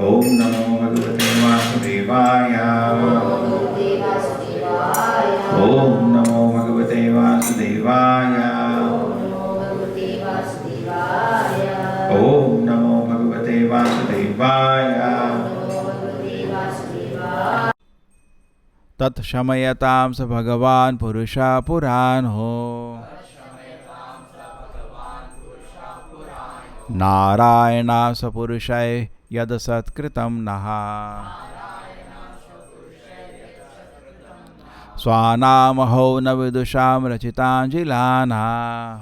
Om Namo Bhagavate Vasudevaya. Om Namo Bhagavate Vasudevaya. Om Namo Bhagavate Vasudevaya. Tat Shamayatam Sa Bhagavan Purusha Puranho Narayana Sa Purushai Yad Satkritam Naha Swanamaho Navidusham Rachitanjilana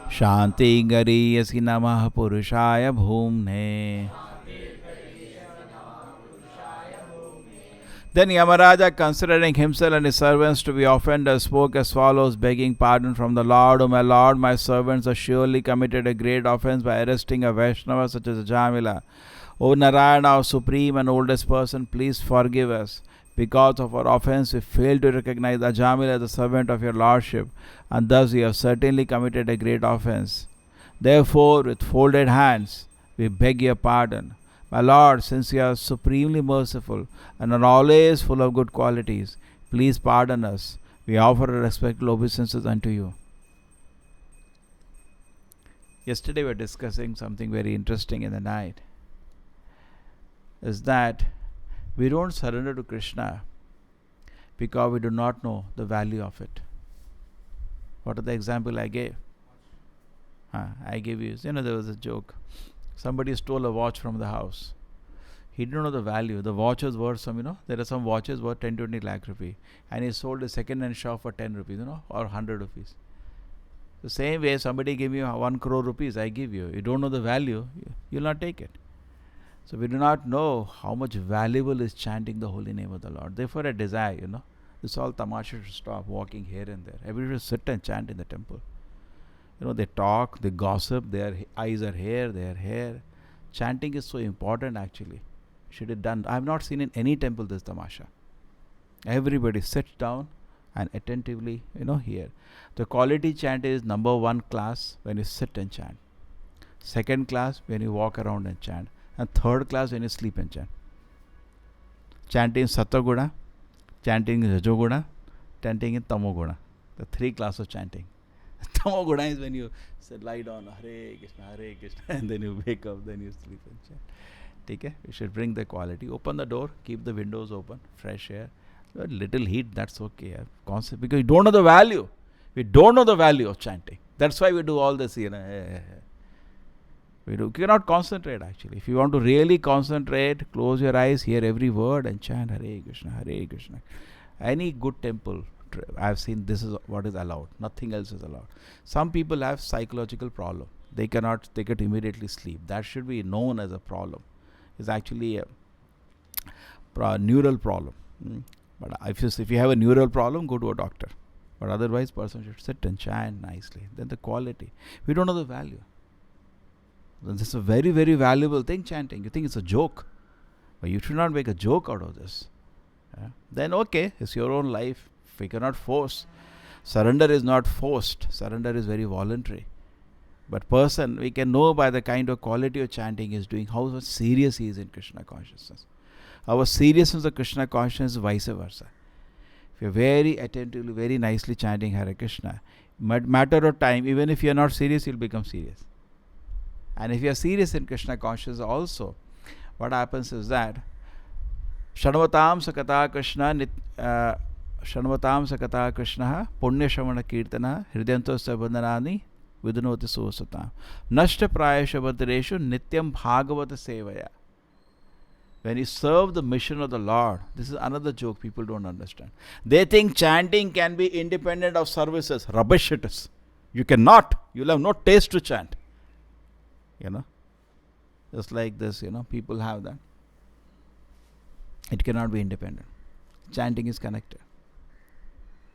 Shanti Gariyasi Namah Purushaya Bhumne. Then Yamaraja, considering himself and his servants to be offenders, spoke as follows, begging pardon from the Lord. O my Lord, my servants have surely committed a great offense by arresting a Vaishnava such as Ajamila. O Narayana, our supreme and oldest person, please forgive us. Because of our offense, we failed to recognize Ajamila as the servant of your Lordship, and thus we have certainly committed a great offense. Therefore, with folded hands, we beg your pardon. My Lord, since you are supremely merciful and are always full of good qualities, please pardon us. We offer our respectful obeisances unto you. Yesterday we were discussing something very interesting in the night. Is that we don't surrender to Krishna because we do not know the value of it. What are the example I gave? I gave you, there was a joke. Somebody stole a watch from the house. He didn't know the value. The watch was worth there are some watches worth 10-20 lakh rupees. And he sold a second-hand shop for 10 rupees, or 100 rupees. The same way, somebody gave you 1 crore rupees, I give you. You don't know the value, you'll not take it. So we do not know how much valuable is chanting the holy name of the Lord. Therefore I desire, this all tamasha should stop, walking here and there. Everybody should sit and chant in the temple. They talk, they gossip, their eyes are here, their hair. Chanting is so important actually. Should it done. I have not seen in any temple this tamasha. Everybody sits down and attentively, hear. The quality chant is number 1 class when you sit and chant. Second class when you walk around and chant. And third class when you sleep and chant. Chanting in Sattva-guna, chanting in Rajoguna, chanting in Tamoguna. The 3 classes of chanting. Tamoguna is when you lie down, Hare Krishna, and then you wake up, then you sleep and chant. Okay? You should bring the quality. Open the door, keep the windows open, fresh air. A little heat, that's okay. Because you don't know the value. We don't know the value of chanting. That's why we do all this. We cannot concentrate actually. If you want to really concentrate, close your eyes, hear every word and chant Hare Krishna, Hare Krishna. Any good temple, I have seen this is what is allowed. Nothing else is allowed. Some people have psychological problem. They cannot immediately sleep. That should be known as a problem. It's actually a neural problem. But if you have a neural problem, go to a doctor. But otherwise, person should sit and chant nicely. Then the quality. We don't know the value. This is a very, very valuable thing, chanting. You think it's a joke. But you should not make a joke out of this. Then okay, it's your own life. We cannot force. Surrender is not forced. Surrender is very voluntary. But person, we can know by the kind of quality of chanting he is doing, how serious he is in Krishna consciousness. Our seriousness of Krishna consciousness is vice versa. If you are very attentively, very nicely chanting Hare Krishna, matter of time, even if you are not serious, you will become serious. And if you are serious in Krishna consciousness also, what happens is that Shanvatam Sakata Krishna Shanvatam Sakata Krishna Punya Shamana Kirtana Hridyanto Sabandhanani Vidunoti Suvasatam Nashta Prayasha Bhadreshu Nityam Bhagavata Sevaya. When you serve the mission of the Lord, this is another joke people don't understand. They think chanting can be independent of services. Rubbish it is. You cannot. You'll have no taste to chant. Just like this, people have that. It cannot be independent. Chanting is connected.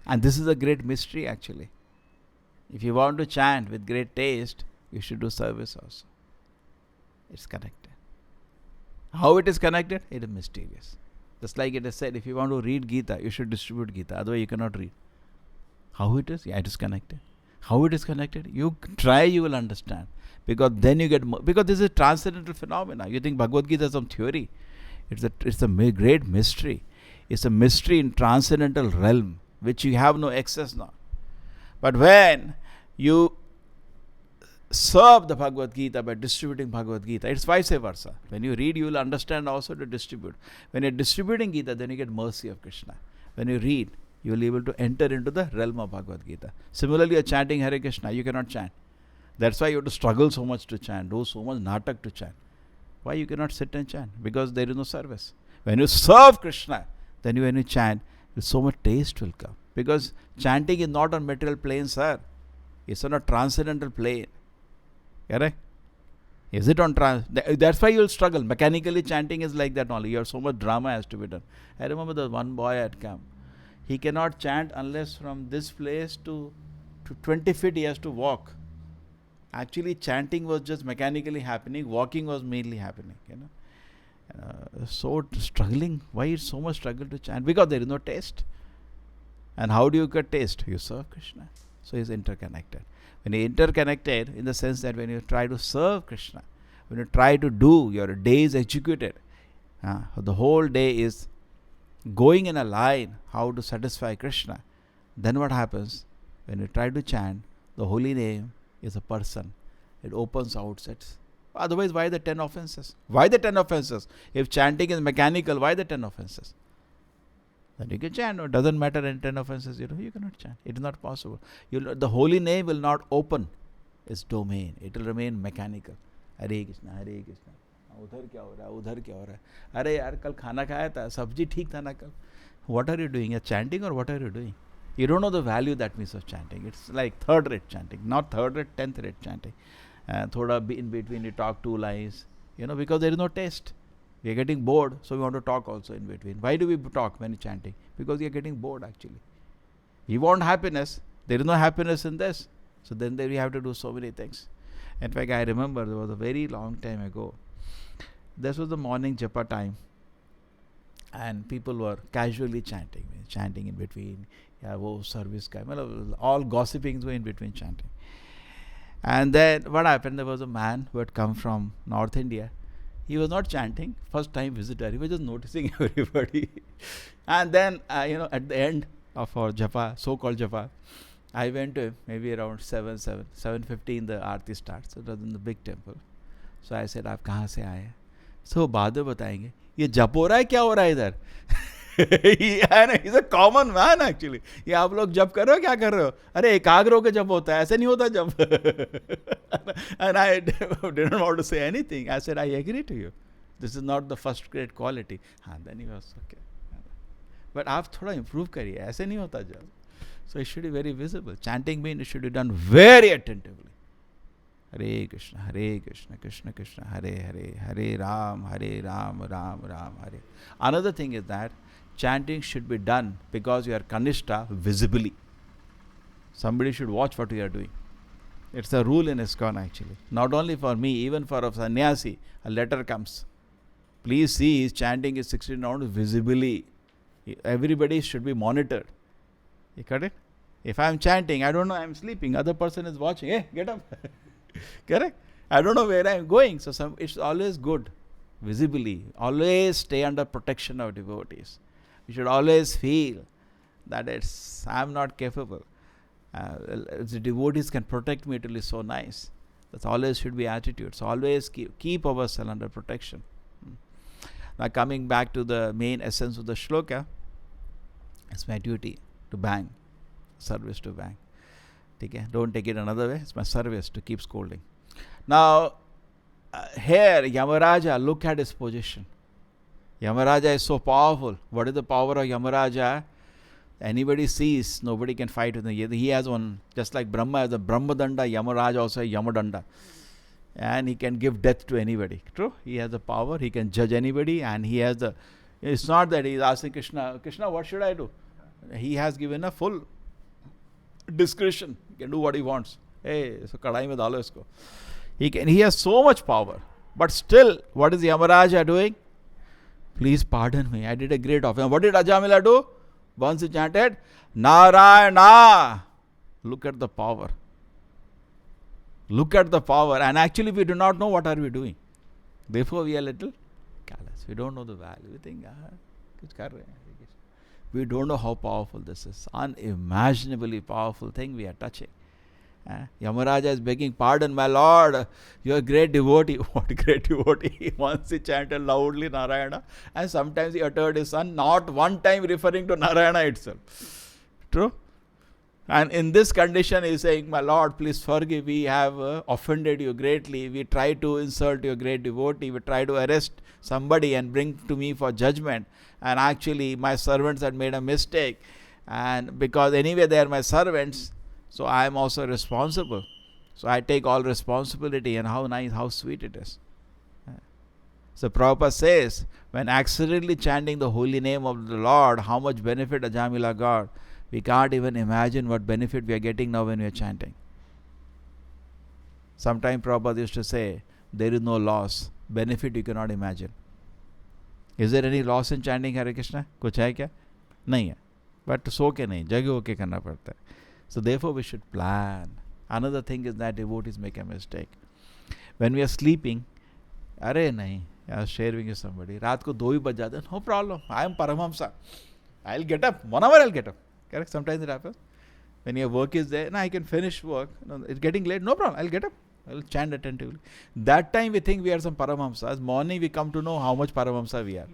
And this is a great mystery actually. If you want to chant with great taste, you should do service also. It's connected. How it is connected? It is mysterious. Just like it is said, if you want to read Gita, you should distribute Gita. Otherwise you cannot read. How it is? Yeah, it is connected. How it is connected? You try, you will understand. Because then you get because this is a transcendental phenomena. You think Bhagavad Gita is some theory. It's a great mystery. It's a mystery in transcendental realm, which you have no access now. But when you serve the Bhagavad Gita by distributing Bhagavad Gita, it's vice versa. When you read, you will understand also to distribute. When you're distributing Gita, then you get mercy of Krishna. When you read, you will be able to enter into the realm of Bhagavad Gita. Similarly, you're chanting Hare Krishna, you cannot chant. That's why you have to struggle so much to chant, do so much natak to chant. Why you cannot sit and chant? Because there is no service. When you serve Krishna, then when you chant, so much taste will come. Because chanting is not on material plane, sir. It's on a transcendental plane. Correct? Is it on that's why you'll struggle. Mechanically chanting is like that only. You have so much drama has to be done. I remember the one boy at camp. He cannot chant unless from this place to 20 feet he has to walk. Actually, chanting was just mechanically happening. Walking was mainly happening. So struggling. Why is so much struggle to chant? Because there is no taste. And how do you get taste? You serve Krishna. So it's interconnected. When you interconnected, in the sense that when you try to serve Krishna, when you try to do, your day is executed. The whole day is going in a line how to satisfy Krishna. Then what happens? When you try to chant, the holy name is a person. It opens outsets. Otherwise, why the 10 offenses? Why the 10 offenses? If chanting is mechanical, why the 10 offenses? Then you can chant. It doesn't matter in 10 offenses, you cannot chant. It is not possible. The holy name will not open its domain. It will remain mechanical. Hare Krishna, Hare Krishna. उधर क्या हो रहा है, उधर क्या हो रहा है, अरे यार कल खाना खाया था, सब्जी ठीक था ना कल. What are you doing? You're chanting or what are you doing? You don't know the value that means of chanting. It's like third rate chanting, not third rate, 10th rate chanting. Thoda in between you talk 2 lines, because there is no taste. We are getting bored, so we want to talk also in between. Why do we talk when chanting? Because we are getting bored actually. We want happiness. There is no happiness in this. So then we have to do so many things. In fact, I remember there was a very long time ago. This was the morning japa time. And people were casually chanting in between. Yeah, service guy. All gossipings were in between chanting. And then what happened? There was a man who had come from North India. He was not chanting, first time visitor. He was just noticing everybody. And then, at the end of our japa, so-called japa, I went to him, maybe around 7:15 the aarti starts. It was in the big temple. So I said, आप कहाँ से आए? So बाद में बताएंगे. ये जप हो रहा है, क्या हो रहा है इधर? He's a common man actually. ये आप लोग जप कर रहे हो, क्या कर रहे हो? अरे एकाग्र होकर जप होता है, ऐसे नहीं होता जप. And I didn't want to say anything. I said, I agree to you. This is not the first grade quality. Then he was okay. But आप थोड़ा improve करिए, ऐसे नहीं होता जप. So it should be very visible. Chanting means it should be done very attentively. Hare Krishna, Krishna Krishna, Hare Hare, Hare Ram, Ram Ram, Hare. Another thing is that chanting should be done because you are Kanishta visibly. Somebody should watch what you are doing. It's a rule in ISKCON actually. Not only for me, even for a sannyasi, a letter comes. Please see, his chanting is 16 rounds visibly. Everybody should be monitored. You got it? If I am chanting, I don't know, I am sleeping. Other person is watching. Hey, get up. Correct? I don't know where I am going. So it's always good. Visibly. Always stay under protection of devotees. You should always feel that I am not capable. The devotees can protect me, it will be so nice. That always should be attitude. So always keep ourselves under protection. Now coming back to the main essence of the shloka, it's my duty to bang. Service to bang. Okay? Don't take it another way. It's my service to keep scolding. Now, here Yamaraja, look at his position. Yamaraja is so powerful. What is the power of Yamaraja? Anybody sees, nobody can fight with him. He has one, just like Brahma has a Brahmadanda, Yamaraja also has Yamadanda. and he can give death to anybody. True? He has the power, he can judge anybody, and he has the. It's not that he is asking Krishna, Krishna, what should I do? He has given a full discretion. He can do what he wants. Hey, so kadai mein dalo isko. He has so much power. But still, what is Yamaraja doing? Please pardon me, I did a great offense. What did Ajamila do? Once he chanted, Narayana. Look at the power. Look at the power. And actually we do not know what are we doing. Therefore we are little callous. We don't know the value. We think, we don't know how powerful this is. Unimaginably powerful thing we are touching. Yamaraja is begging, pardon my lord, you are a great devotee. What great devotee? Once he chanted loudly Narayana, and sometimes he uttered his son, not one time referring to Narayana itself. True? And in this condition he is saying, my lord, please forgive, we have offended you greatly. We try to insult your great devotee. We try to arrest somebody and bring to me for judgment. And actually my servants had made a mistake. And because anyway they are my servants, so I am also responsible. So I take all responsibility, and how nice, how sweet it is. So Prabhupada says, when accidentally chanting the holy name of the Lord, how much benefit Ajamila got. We can't even imagine what benefit we are getting now when we are chanting. Sometimes Prabhupada used to say, there is no loss. Benefit you cannot imagine. Is there any loss in chanting Hare Krishna? कुछ है क्या? नहीं है. But सो के नहीं, जगे होके करना पड़ता है. So therefore we should plan. Another thing is that devotees make a mistake. When we are sleeping, अरे नहीं, I was sharing with somebody, रात को 2 ही बज जाते हैं, no problem, I am Paramahamsa. I'll get up, 1 hour I'll get up. Correct? Sometimes it happens. When your work is there, I can finish work. No, it's getting late, no problem, I'll get up. I'll chant attentively. That time we think we are some Paramahamsas. Morning we come to know how much Paramahamsa we are.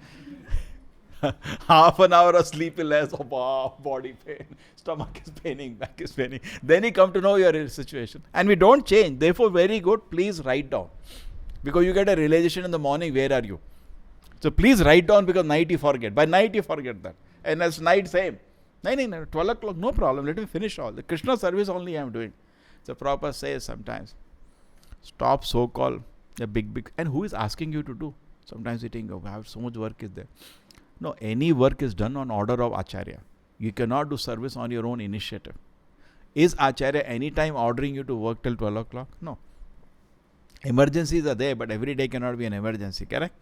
Half an hour of sleepiness, body pain, stomach is paining, back is paining. Then you come to know your situation. And we don't change. Therefore, very good, please write down. Because you get a realization in the morning, where are you? So please write down, because night you forget. By night you forget that. And as night, same. 12 o'clock, no problem, let me finish all. The Krishna service only I am doing. So Prabhupada says sometimes, stop so-called a big, and who is asking you to do? Sometimes you think, oh, I have so much work is there. No, any work is done on order of Acharya. You cannot do service on your own initiative. Is Acharya anytime ordering you to work till 12 o'clock? No. Emergencies are there, but every day cannot be an emergency, correct?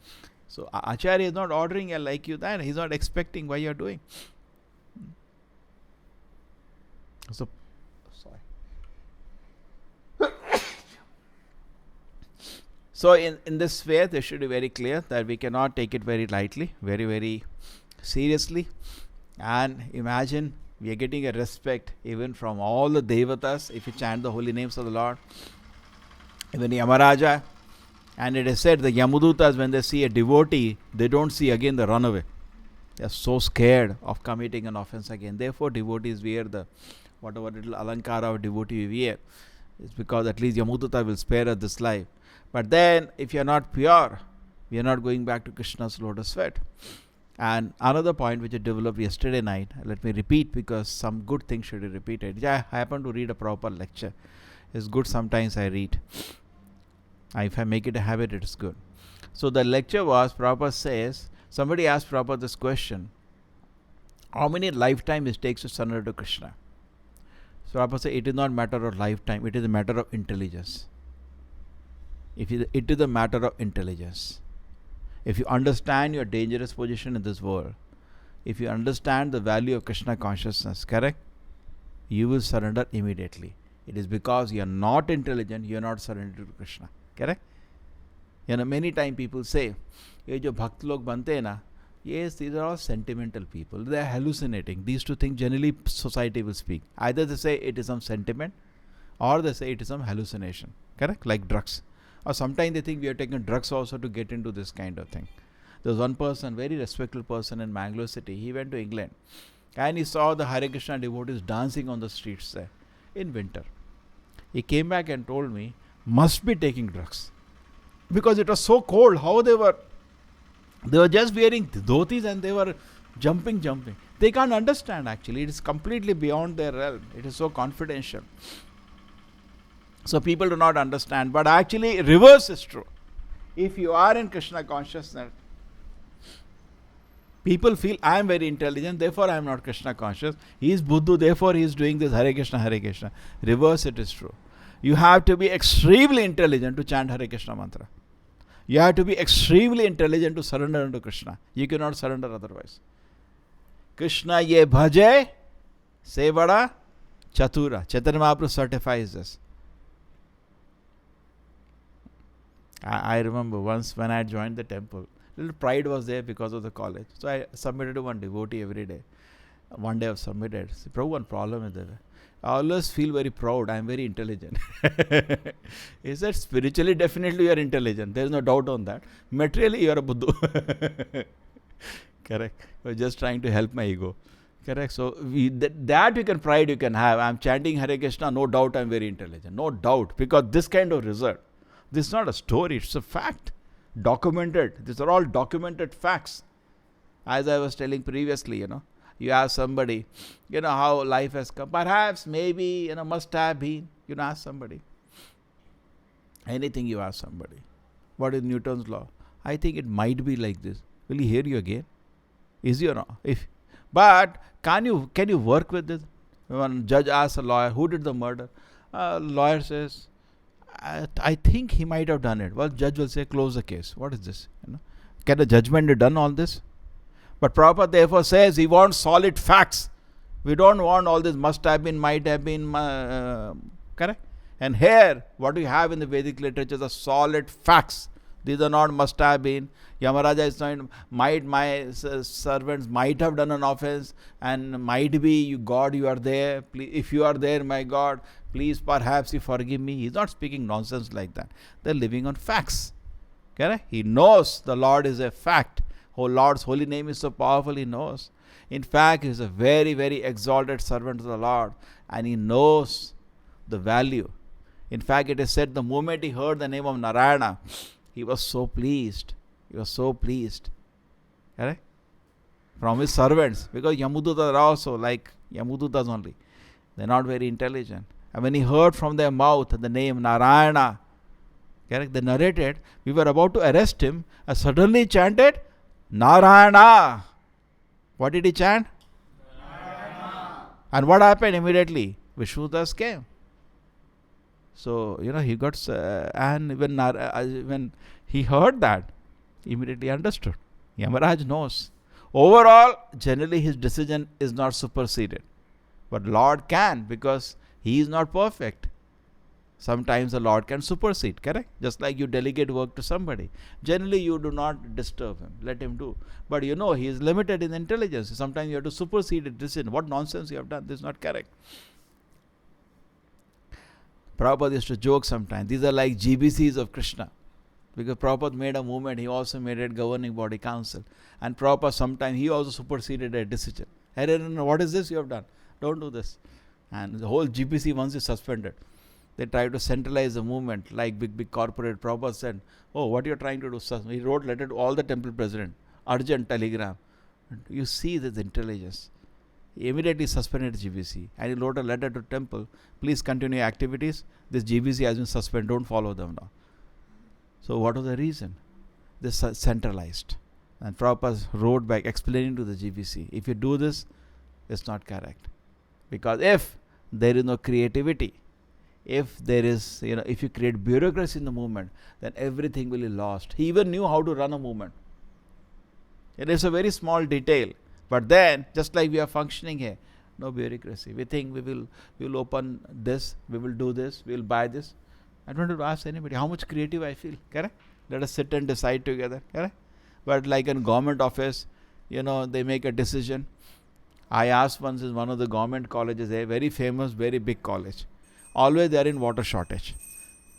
So Acharya is not ordering you like you that. He is not expecting why you are doing. So, sorry. So in this way, they should be very clear that we cannot take it very lightly, very, very seriously. And imagine we are getting a respect even from all the devatas if you chant the holy names of the Lord. Even Yamaraja, and it is said the Yamudutas, when they see a devotee, they don't see again, they run away. They are so scared of committing an offense again. Therefore, devotees wear the whatever little alankara of devotee we wear. It's because at least Yamuduta will spare us this life. But then, if you are not pure, we are not going back to Krishna's lotus feet. And another point which I developed yesterday night, let me repeat because some good things should be repeated. I happen to read a proper lecture. It's good sometimes I read. If I make it a habit, it is good. So the lecture was, Prabhupada says, somebody asked Prabhupada this question, how many lifetimes it takes to surrender to Krishna? So Prabhupada said, it is not a matter of lifetime, it is a matter of intelligence. It is a matter of intelligence. If you understand your dangerous position in this world, if you understand the value of Krishna consciousness, correct? You will surrender immediately. It is because you are not intelligent, you are not surrendered to Krishna. Correct? Many times people say, ye jo bhakt log bante hai na, yes, these are all sentimental people. They are hallucinating. These two things generally society will speak. Either they say it is some sentiment, or they say it is some hallucination. Correct? Like drugs. Or sometimes they think we are taking drugs also to get into this kind of thing. There was one person, very respectful person in Mangalore city. He went to England and he saw the Hare Krishna devotees dancing on the streets there in winter. He came back and told me, must be taking drugs. Because it was so cold, how they were just wearing dhotis and they were jumping. They can't understand actually. It is completely beyond their realm. It is so confidential. So people do not understand. But actually, reverse is true. If you are in Krishna consciousness, people feel I am very intelligent, therefore I am not Krishna conscious. He is Buddhu, therefore he is doing this Hare Krishna, Hare Krishna. Reverse it is true. You have to be extremely intelligent to chant Hare Krishna mantra. You have to be extremely intelligent to surrender unto Krishna. You cannot surrender otherwise. Krishna ye bhaje se bada chatura. Chaitanya Mahaprabhu certifies this. I remember once when I joined the temple, little pride was there because of the college. So I submitted to one devotee every day. One day I've submitted. See, Prabhu, one problem is there. I always feel very proud. I am very intelligent. He said, spiritually, definitely you are intelligent. There is no doubt on that. Materially, you are a Buddha. Correct. You are just trying to help my ego. Correct. So that you can pride you can have. I am chanting Hare Krishna. No doubt I am very intelligent. No doubt. Because this kind of result. This is not a story. It's a fact. Documented. These are all documented facts. As I was telling previously, you ask somebody, how life has come. Perhaps, maybe, must have been. Ask somebody. Anything you ask somebody. What is Newton's law? I think it might be like this. Will he hear you again? Is he or not? But can you work with this? When judge asks a lawyer, who did the murder? Lawyer says, I think he might have done it. Well, judge will say, close the case. What is this? Can the judgment be done all this? But Prabhupada therefore says he wants solid facts. We don't want all this must have been, might have been, correct? And here, what we have in the Vedic literature are solid facts. These are not must have been. Yamaraja is not, my servants might have done an offense, and might be, God, you are there. Please, if you are there, my God, please, perhaps you forgive me. He's not speaking nonsense like that. They're living on facts. Correct? He knows the Lord is a fact. Oh, Lord's holy name is so powerful, he knows. In fact, he is a very, very exalted servant of the Lord, and he knows the value. In fact, it is said the moment he heard the name of Narayana, he was so pleased. He was so pleased. Correct? From his servants. Because Yamudutas are also like Yamudutas only. They are not very intelligent. And when he heard from their mouth the name Narayana, correct? They narrated, we were about to arrest him, and suddenly chanted, Narayana. What did he chant? Narayana. And what happened immediately? Vishnudas came. So, he got, and when he heard that, immediately understood. Yamaraj knows. Overall, generally his decision is not superseded. But Lord can, because he is not perfect. Sometimes the Lord can supersede, correct? Just like you delegate work to somebody. Generally, you do not disturb him. Let him do. But he is limited in intelligence. Sometimes you have to supersede a decision. What nonsense you have done. This is not correct. Prabhupada used to joke sometimes. These are like GBCs of Krishna. Because Prabhupada made a movement. He also made it governing body council. And Prabhupada sometimes he also superseded a decision. Hey, what is this you have done? Don't do this. And the whole GBC once is suspended. They try to centralize the movement like big corporate. Prabhupada said, oh, what you are trying to do? He wrote letter to all the temple president. Urgent telegram. You see this intelligence. He immediately suspended GBC. And he wrote a letter to temple. Please continue activities. This GBC has been suspended. Don't follow them now. So what was the reason? This centralized. And Prabhupada wrote back explaining to the GBC, if you do this, it's not correct. Because if there is no creativity, if there is, if you create bureaucracy in the movement, then everything will be lost. He even knew how to run a movement. It is a very small detail. But then, just like we are functioning here, no bureaucracy. We think we will open this, we will do this, we will buy this. I don't have to ask anybody how much creative I feel. Correct? Let us sit and decide together. Correct? But like in government office, they make a decision. I asked once in one of the government colleges, a very famous, very big college. Always they are in water shortage.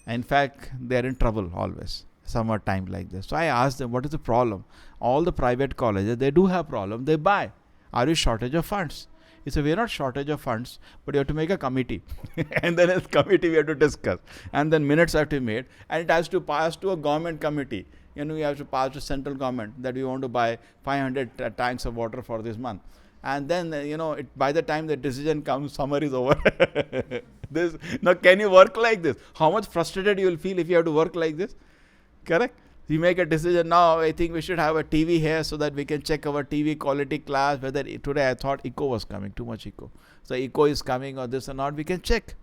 In fact, they are in trouble always. Summer time like this. So I asked them, what is the problem? All the private colleges, they do have problem. They buy. Are you shortage of funds? He said, we are not shortage of funds, but you have to make a committee. And then as committee we have to discuss. And then minutes have to be made. And it has to pass to a government committee. We have to pass to central government that we want to buy 500 tanks of water for this month. And then, by the time the decision comes, summer is over. Now, can you work like this? How much frustrated you will feel if you have to work like this? Correct? You make a decision now, I think we should have a TV here so that we can check our TV quality class, whether today I thought echo was coming, too much echo. So echo is coming or this or not, we can check.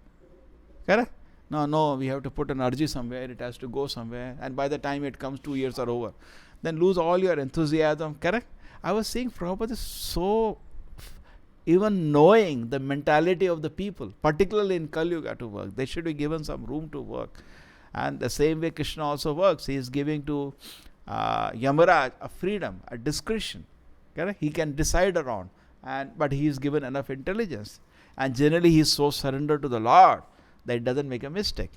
Correct? No, we have to put an urji somewhere, it has to go somewhere, and by the time it comes, 2 years are over. Then lose all your enthusiasm. Correct? I was saying Prabhupada is so, even knowing the mentality of the people, particularly in Kali Yuga, to work. They should be given some room to work. And the same way Krishna also works. He is giving to Yamaraj a freedom, a discretion. Correct? He can decide around. But he is given enough intelligence. And generally he is so surrendered to the Lord that he doesn't make a mistake.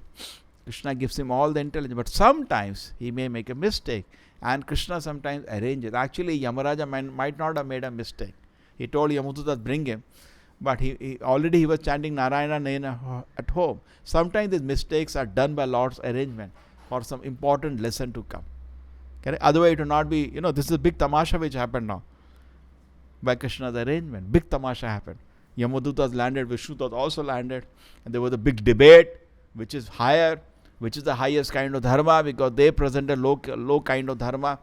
Krishna gives him all the intelligence. But sometimes he may make a mistake. And Krishna sometimes arranges. Actually, Yamaraja might not have made a mistake. He told Yamuduta, bring him. But he already was chanting Narayana Nayana at home. Sometimes these mistakes are done by Lord's arrangement for some important lesson to come. Okay? Otherwise it will not be, this is a big tamasha which happened now. By Krishna's arrangement. Big tamasha happened. Yamadutas landed, Vishnutas also landed. And there was a big debate, which is higher, which is the highest kind of dharma, because they presented low kind of dharma,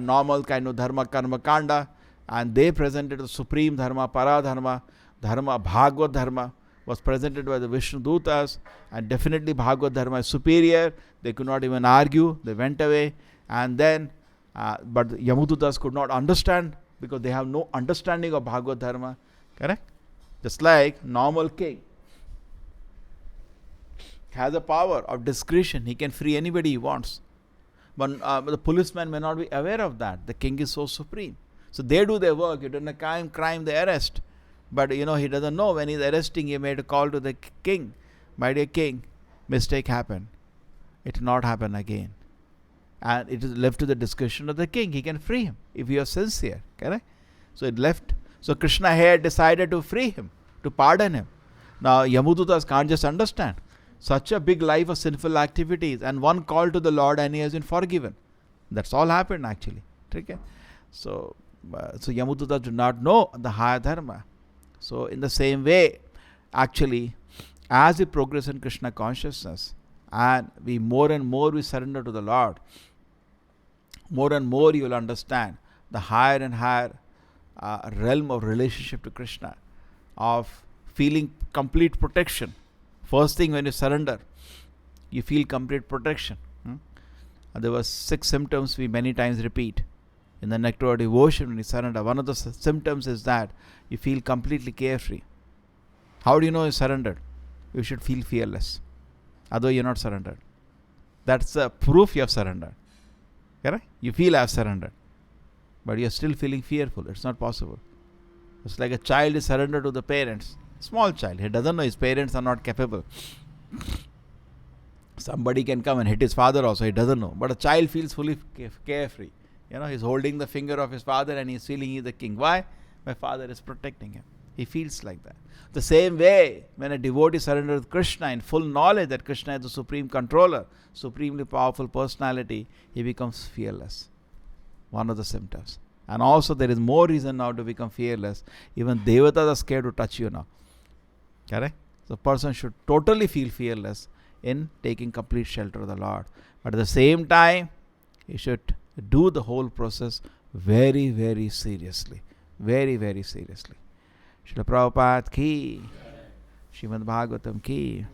normal kind of dharma, karma kanda, and they presented the supreme dharma, paradharma, dharma, Bhagavad dharma was presented by the Vishnu Dutas, and definitely Bhagavad dharma is superior. They could not even argue, they went away, and then, but Yamudutas could not understand, because they have no understanding of Bhagavad dharma. Correct? Just like normal king has a power of discretion, he can free anybody he wants. But the policeman may not be aware of that. The king is so supreme. So they do their work. You done a crime, they arrest. But he doesn't know when he's arresting, he made a call to the king. My dear king, mistake happened. It will not happen again. And it is left to the discretion of the king. He can free him if he is sincere. Correct? So it left. So Krishna here decided to free him, to pardon him. Now Yamudutas can't just understand. Such a big life of sinful activities, and one call to the Lord and he has been forgiven. That's all happened actually. Okay? So Yamudutas do not know the higher dharma. So in the same way, actually, as we progress in Krishna consciousness, and we more and more we surrender to the Lord, more and more you will understand the higher and higher realm of relationship to Krishna, of feeling complete protection. First thing, when you surrender, you feel complete protection. There were 6 symptoms we many times repeat in the nectar of devotion when you surrender. One of the symptoms is that you feel completely carefree. How do you know you surrendered? You should feel fearless. Otherwise you're not surrendered. That's the proof you have surrendered. Correct? You feel I have surrendered, but you're still feeling fearful. It's not possible. It's like a child is surrendered to the parents. Small child. He doesn't know his parents are not capable. Somebody can come and hit his father also. He doesn't know. But a child feels fully carefree. He's holding the finger of his father and he's feeling he's the king. Why? My father is protecting him. He feels like that. The same way, when a devotee surrenders to Krishna in full knowledge that Krishna is the supreme controller, supremely powerful personality, he becomes fearless. One of the symptoms. And also there is more reason now to become fearless. Even devatas are scared to touch you now. Correct? The person should totally feel fearless in taking complete shelter of the Lord. But at the same time, he should do the whole process very, very seriously. Very, very seriously. Srila Prabhupada ki, Srimad Bhagavatam ki.